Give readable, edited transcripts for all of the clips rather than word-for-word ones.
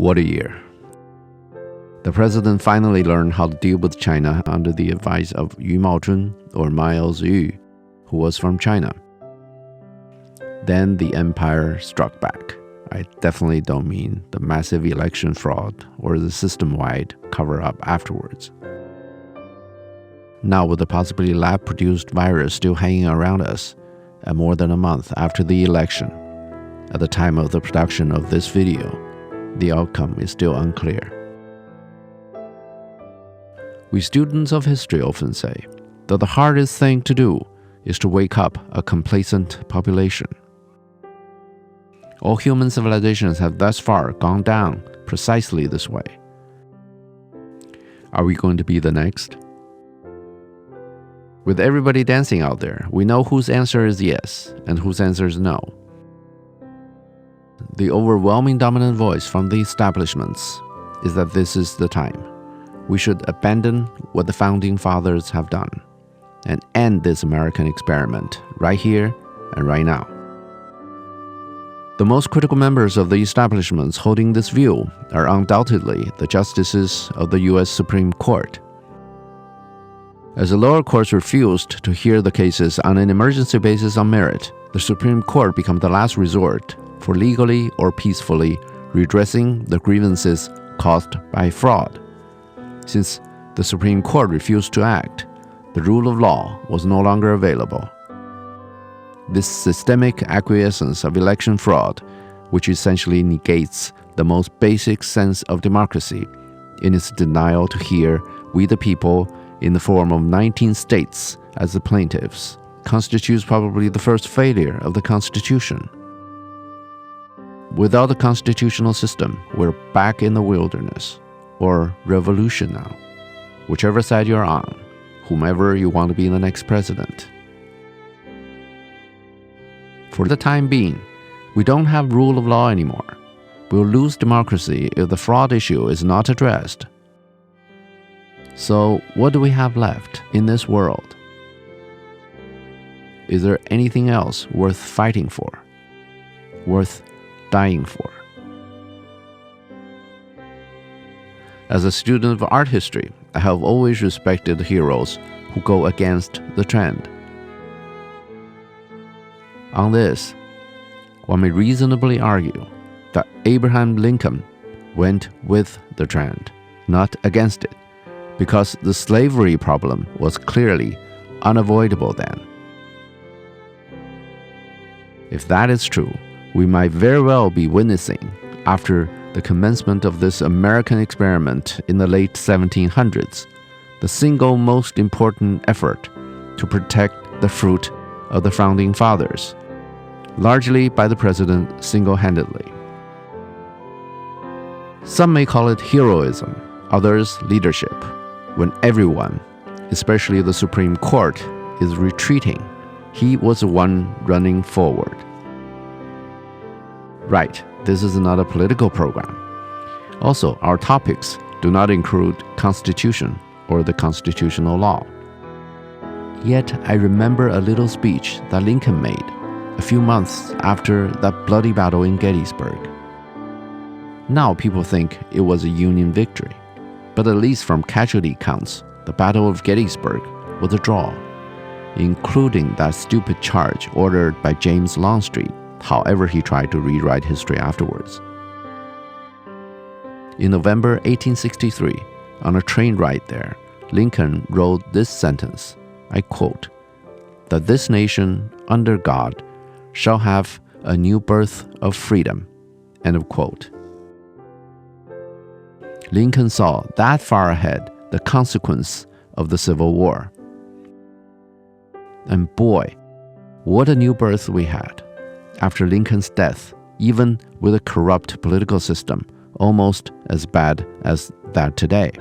What a year. The president finally learned how to deal with China under the advice of Yu Maozhun, or Miles Yu, who was from China. Then the empire struck back. I definitely don't mean the massive election fraud or the system-wide cover-up afterwards. Now with the possibly lab-produced virus still hanging around us, and more than a month after the election, at the time of the production of this video, the outcome is still unclear. We students of history often say that the hardest thing to do is to wake up a complacent population. All human civilizations have thus far gone down precisely this way. Are we going to be the next? With everybody dancing out there, we know whose answer is yes and whose answer is no. The overwhelming dominant voice from the establishments is that this is the time. We should abandon what the founding fathers have done and end this American experiment right here and right now. The most critical members of the establishments holding this view are undoubtedly the justices of the U.S. Supreme Court. As the lower courts refused to hear the cases on an emergency basis on merit, the Supreme Court became the last resort for legally or peacefully redressing the grievances caused by fraud. Since the Supreme Court refused to act, the rule of law was no longer available. This systemic acquiescence of election fraud, which essentially negates the most basic sense of democracy in its denial to hear we the people in the form of 19 states as the plaintiffs, constitutes probably the first failure of the Constitution. Without the constitutional system, we're back in the wilderness, or revolution now, whichever side you're on, whomever you want to be the next president. For the time being, we don't have rule of law anymore. We'll lose democracy if the fraud issue is not addressed. So, what do we have left in this world? Is there anything else worth fighting for? Worth dying for? As a student of art history, I have always respected the heroes who go against the trend. On this, one may reasonably argue that Abraham Lincoln went with the trend, not against it, because the slavery problem was clearly unavoidable then. If that is true, we might very well be witnessing, after the commencement of this American experiment in the late 1700s, the single most important effort to protect the fruit of the founding fathers, largely by the president single-handedly. Some may call it heroism, others leadership, when everyone, especially the Supreme Court, is retreating. He was the one running forward. Right, this is not a political program. Also, our topics do not include Constitution or the constitutional law. Yet, I remember a little speech that Lincoln made a few months after that bloody battle in Gettysburg. Now people think it was a Union victory, but at least from casualty counts, the Battle of Gettysburg was a draw, including that stupid charge ordered by James Longstreet, however he tried to rewrite history afterwards. In November 1863, on a train ride there, Lincoln wrote this sentence, I quote, "that this nation, under God, shall have a new birth of freedom," end of quote. Lincoln saw that far ahead the consequence of the Civil War. And boy, what a new birth we had. After Lincoln's death, even with a corrupt political system, almost as bad as that today.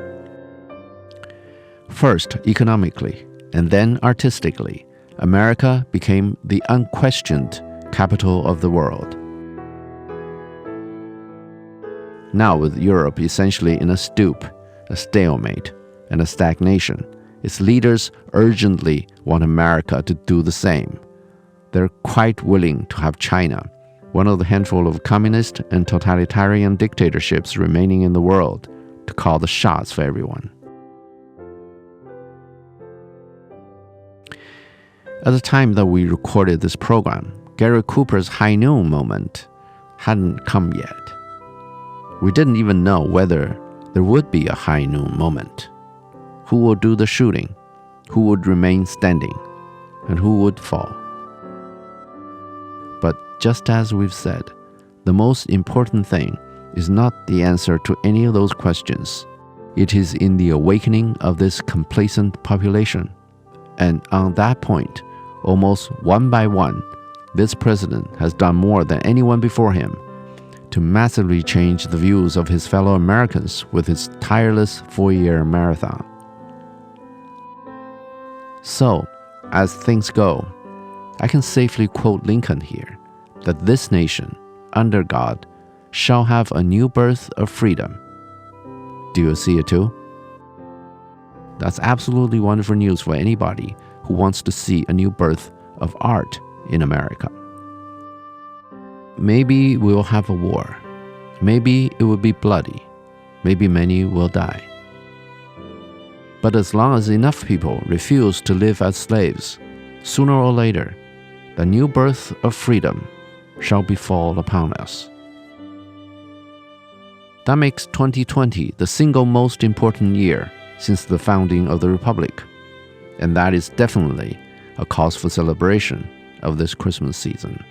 First, economically, and then artistically, America became the unquestioned capital of the world. Now, with Europe essentially in a stoop, a stalemate, and a stagnation, its leaders urgently want America to do the same. They're quite willing to have China, one of the handful of communist and totalitarian dictatorships remaining in the world, to call the shots for everyone. At the time that we recorded this program, Gary Cooper's high noon moment hadn't come yet. We didn't even know whether there would be a high noon moment. Who would do the shooting? Who would remain standing? And who would fall? But just as we've said, the most important thing is not the answer to any of those questions. It is in the awakening of this complacent population. And on that point, almost one by one, this president has done more than anyone before him to massively change the views of his fellow Americans with his tireless 4-year marathon. So, as things go, I can safely quote Lincoln here, that this nation, under God, shall have a new birth of freedom. Do you see it too? That's absolutely wonderful news for anybody who wants to see a new birth of art in America. Maybe we'll have a war. Maybe it will be bloody. Maybe many will die. But as long as enough people refuse to live as slaves, sooner or later, the new birth of freedom shall befall upon us. That makes 2020 the single most important year since the founding of the Republic, and that is definitely a cause for celebration of this Christmas season.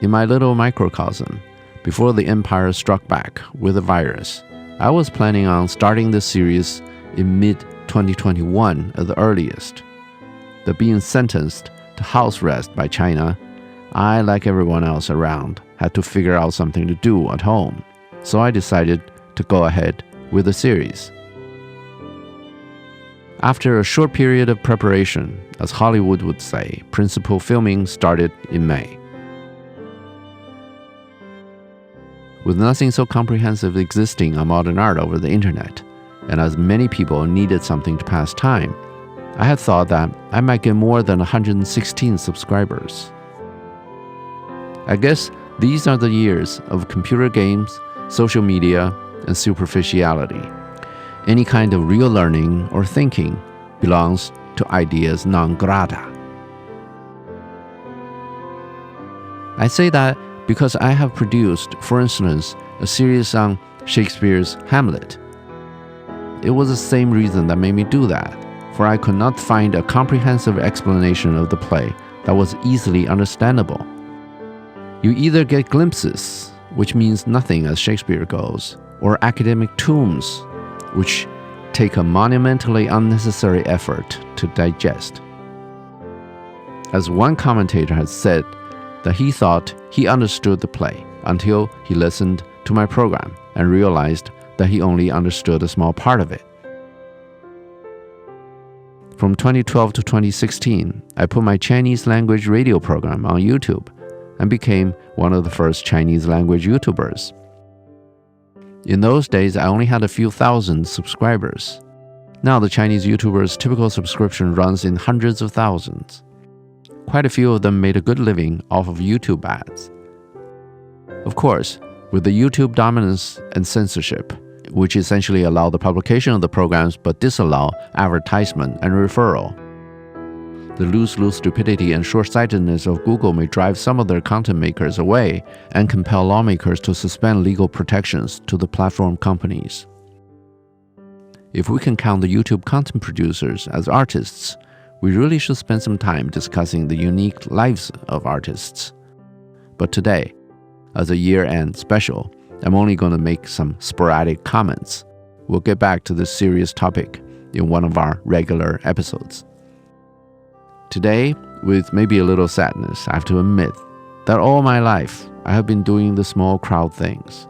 In my little microcosm, before the empire struck back with a virus, I was planning on starting this series in mid-2021 at the earliest. But being sentenced to house arrest by China, I, like everyone else around, had to figure out something to do at home. So I decided to go ahead with the series. After a short period of preparation, as Hollywood would say, principal filming started in May. With nothing so comprehensive existing on modern art over the internet, and as many people needed something to pass time, I had thought that I might get more than 116 subscribers. I guess these are the years of computer games, social media, and superficiality. Any kind of real learning or thinking belongs to ideas non grata. I say that because I have produced, for instance, a series on Shakespeare's Hamlet. It was the same reason that made me do that, for I could not find a comprehensive explanation of the play that was easily understandable. You either get glimpses, which means nothing as Shakespeare goes, or academic tombs, which take a monumentally unnecessary effort to digest. As one commentator has said, that he thought he understood the play until he listened to my program and realized that he only understood a small part of it. From 2012 to 2016, I put my Chinese language radio program on YouTube and became one of the first Chinese language YouTubers. In those days, I only had a few thousand subscribers. Now the Chinese YouTubers' typical subscription runs in hundreds of thousands. Quite a few of them made a good living off of YouTube ads. Of course, with the YouTube dominance and censorship, which essentially allow the publication of the programs but disallow advertisement and referral, the lose-lose stupidity and short-sightedness of Google may drive some of their content makers away and compel lawmakers to suspend legal protections to the platform companies. If we can count the YouTube content producers as artists, we really should spend some time discussing the unique lives of artists. But today, as a year-end special, I'm only going to make some sporadic comments. We'll get back to this serious topic in one of our regular episodes. Today, with maybe a little sadness, I have to admit that all my life I have been doing the small crowd things.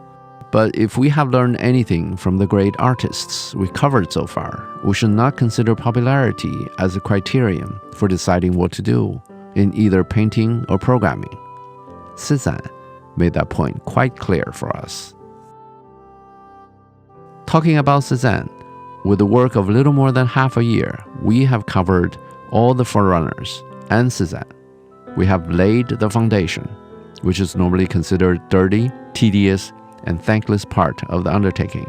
But if we have learned anything from the great artists we covered so far, we should not consider popularity as a criterion for deciding what to do in either painting or programming. Cézanne made that point quite clear for us. Talking about Cézanne, with the work of little more than half a year, we have covered all the forerunners and Cézanne. we have laid the foundation, which is normally considered dirty, tedious, and thankless part of the undertaking.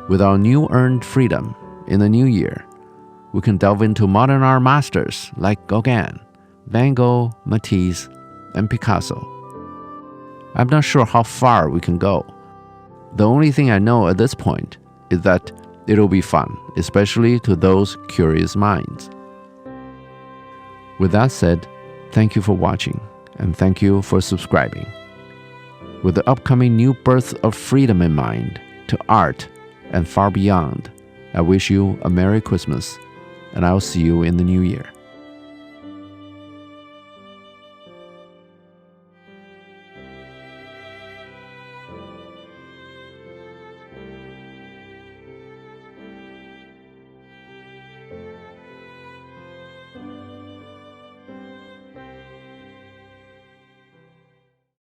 With our new earned freedom in the new year, we can delve into modern art masters like Gauguin, Van Gogh, Matisse, and Picasso. I'm not sure how far we can go. The only thing I know at this point is that it'll be fun, especially to those curious minds. With that said, thank you for watching, and thank you for subscribing. With the upcoming new birth of freedom in mind, to art and far beyond, I wish you a Merry Christmas, and I'll see you in the new year.